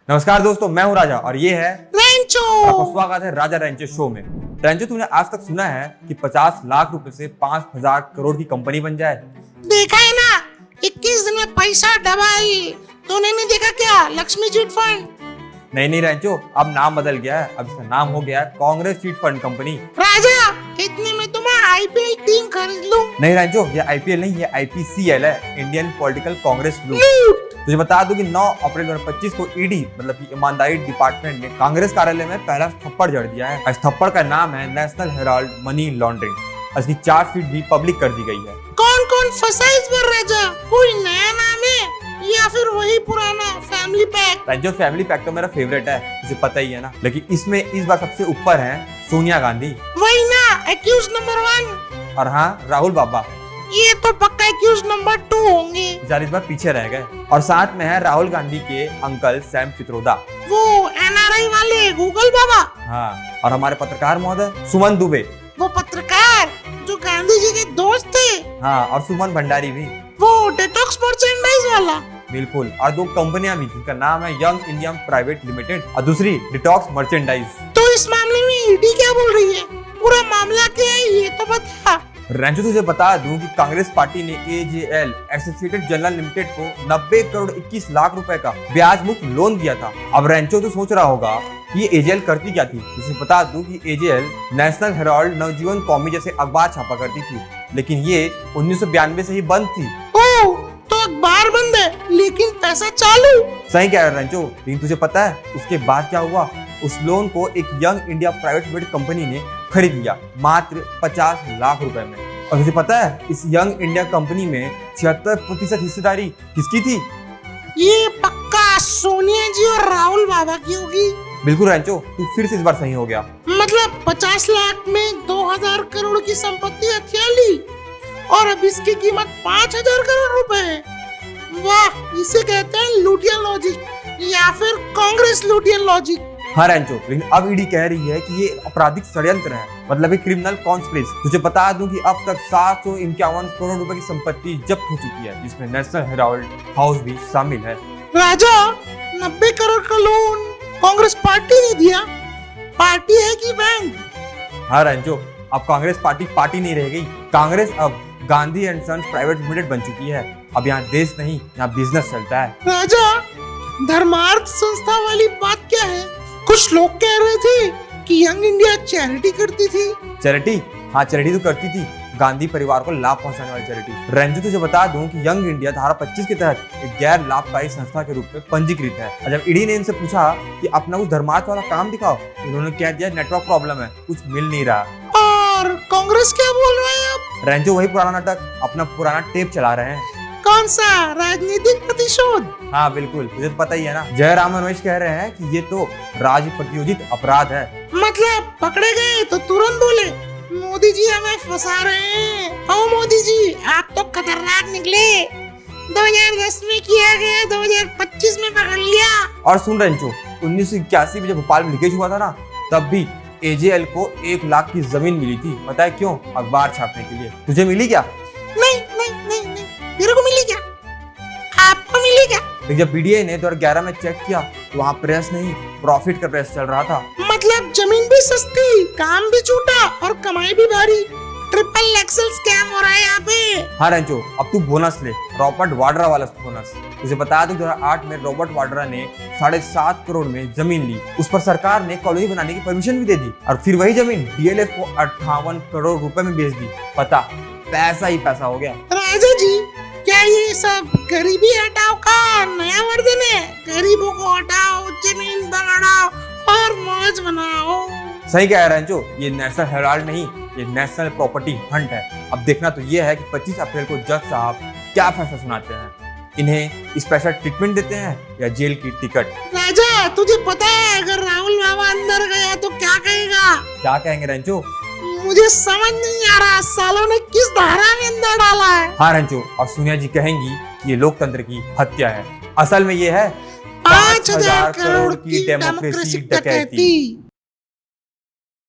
नमस्कार दोस्तों, मैं हूं राजा और ये है रेंचो। आपका स्वागत है राजा रेंचो शो में। रेंचो, तूने आज तक सुना है कि 50 लाख रुपए से 5,000 करोड़ की कंपनी बन जाए? देखा है ना, 21 दिन में पैसा डबाई। तूने नहीं देखा क्या? Lakshmi chit fund. नहीं रेंचो, अब नाम बदल गया है। अब इसका नाम हो गया है कांग्रेस चिट फंड कंपनी। राजा, इतने में तो मैं आईपीएल टीम खरीद लूं। नहीं रेंचो, ये आईपीएल नहीं, ये आईपीसीएल है, इंडियन पॉलिटिकल कांग्रेस ग्रुप। तुझे बता दूं कि 9 अप्रैल 2025 को ईडी मतलब कि ईमानदारी डिपार्टमेंट ने कांग्रेस कार्यालय में पहला थप्पड़ जड़ दिया है। इस थप्पड़ का नाम है नेशनल हेराल्ड मनी लॉन्ड्रिंग। इसकी चार्जशीट भी पब्लिक कर दी गई है। कौन कौन फंसा इस बार राजा? कोई नया नाम है या फिर वही पुराना family pack? Rancho, family pack तो मेरा फेवरेट है, तुझे पता ही है ना। लेकिन इसमें इस बार सबसे ऊपर है सोनिया गांधी। वही ना, एक्यूज नंबर 1। और हाँ, राहुल बाबा। ये तो पक्का एक्यूज नंबर 2 होंगे। 40 बार पीछे रह गए। और साथ में है राहुल गांधी के अंकल सैम पित्रोदा, वो एनआरआई वाले गूगल बाबा। हाँ, और हमारे पत्रकार महोदय सुमन दुबे। वो पत्रकार जो गांधी जी के दोस्त थे। हाँ, और सुमन भंडारी भी। वो डिटॉक्स मर्चेंडाइज वाला। बिल्कुल। और 2 कंपनियां भी, जिनका नाम है यंग इंडिया प्राइवेट लिमिटेड और दूसरी डिटॉक्स मर्चेंडाइज। तो इस मामले में ईडी क्या बोल रही है? पूरा मामला क्या है ये तो बता। रेंचो, तुझे बता दूं कि कांग्रेस पार्टी ने एजेएल एसोसिएटेड जनरल लिमिटेड को 90 करोड़ 21 लाख रुपए का ब्याज मुक्त लोन दिया था। अब रेंचो तो सोच रहा होगा कि ये एजेएल करती क्या थी। तुझे बता दूं कि एजेएल नेशनल हेराल्ड, नवजीवन कौमी जैसे अखबार छापा करती थी, लेकिन ये 1992 से ही बंद थी। ओह, तो अखबार बंद है लेकिन पैसा चालू। सही कह रहा है रेंचो। लेकिन तुझे पता है उसके बाद क्या हुआ? उस लोन को एक young India private limited company ने खरीद लिया मात्र 50 लाख रुपए में। और तुझे पता है इस यंग इंडिया कंपनी में 76% हिस्सेदारी किसकी थी? ये पक्का सोनिया जी और राहुल बाबा की होगी। बिल्कुल रेंचो, तू फिर से इस बार सही हो गया। मतलब 50 लाख में 2000 करोड़ की संपत्ति हथिया ली और अब इसकी कीमत 5000 करोड़ रुपए है। वाह, इसे कहते हैं लुटियन लॉजिक या फिर कांग्रेस लुटियन लॉजिक। हाँ रेंचो, लेकिन अब ईडी कह रही है कि ये आपराधिक षड्यंत्र है, मतलब एक क्रिमिनल कॉन्स्पिरेसी। तुझे बता दूं कि अब तक 751 करोड़ रुपए की संपत्ति जब्त हो चुकी है, जिसमें नेशनल हेराल्ड हाउस भी शामिल है। राजा, 90 करोड़ का लोन कांग्रेस पार्टी ने दिया। पार्टी है कि बैंक? हाँ रेंचो, अब कांग्रेस पार्टी नहीं रह गई। कांग्रेस अब Gandhi and sons private limited बन चुकी है। अब यहाँ देश नहीं, यहाँ बिजनेस चलता है। राजा, धर्मार्थ संस्था वाली बात क्या है? कुछ लोग कह रहे थे कि यंग इंडिया चैरिटी करती थी। चैरिटी? हाँ, चैरिटी तो करती थी, गांधी परिवार को लाभ पहुंचाने वाली चैरिटी। रेंजो, तुझे बता दूं कि यंग इंडिया धारा 25 के तहत एक गैर लाभकारी संस्था के रूप में पंजीकृत है। और जब ईडी ने इनसे पूछा कि अपना कुछ धर्मार्थ वाला काम दिखाओ, उन्होंने कह दिया नेटवर्क प्रॉब्लम है, कुछ मिल नहीं रहा। और कांग्रेस क्या बोल रहे हैं अब? रेंजो वही पुराना नाटक, अपना पुराना टेप चला रहे हैं। कौन सा? राजनीतिक प्रतिशोध? हाँ बिल्कुल, तुझे तो पता ही है ना। जयराम रमेश कह रहे हैं कि ये तो राज्य प्रतियोजित अपराध है। मतलब पकड़े गए तो तुरंत बोले मोदी जी हमें फंसा रहे हैं। ओ मोदी जी, आप तो खतरनाक निकले। 2010 में किया गया, 2025 में पकड़ लिया। और सुन रेंचो, 1981 में जब भोपाल में लीकेज हुआ था ना, तब भी एजेएल को 1 लाख की जमीन मिली थी। पता है क्यों? अखबार छापने के लिए। तुझे मिली क्या? नहीं, मेरे को मिली क्या? आपको मिली क्या? लेकिन जब पीडीआई ने 2011 में चेक किया तो वहाँ प्रेस नहीं, प्रॉफिट का प्रेस चल रहा था। मतलब जमीन भी सस्ती, काम भी झूठा और कमाई भी भारी। ट्रिपल एक्सेल स्कैम हो रहा है यहाँ पे। हाँ रेंचो, अब तू बोनस ले, रॉबर्ट वाड्रा वाला बोनस। तुझे बता दूं 2008 में रॉबर्ट वाड्रा ने 7.5 करोड़ में जमीन ली। उस पर सरकार ने कॉलोनी बनाने की परमिशन भी दे दी और फिर वही जमीन डीएलएफ को 58 करोड़ रुपए में बेच दी। पता, पैसा ही पैसा हो गया। राजा जी, क्या ये सब गरीबी हटाओ का नया वर्जन है? गरीबों को हटाओ, जमीन बढ़ाओ और मौज बनाओ। सही कह रहे हैं जो, ये नेशनल हेराल्ड नहीं, ये नेशनल प्रॉपर्टी हंट है। अब देखना तो ये है कि 25 अप्रैल को जज साहब क्या फैसला सुनाते हैं। इन्हें स्पेशल ट्रीटमेंट देते हैं या जेल की टिकट? राजा, तुझे पता है अगर राहुल बाबा अंदर गया तो क्या कहेगा? क्या कहेंगे रेंचो? मुझे समझ नहीं आ रहा सालों ने किस धारा में अंदर डाला है। हाँ रेंचो, और सोनिया जी कहेंगी कि ये लोकतंत्र की हत्या है। असल में ये है 5,000 करोड़ की डेमोक्रेसी डकैती।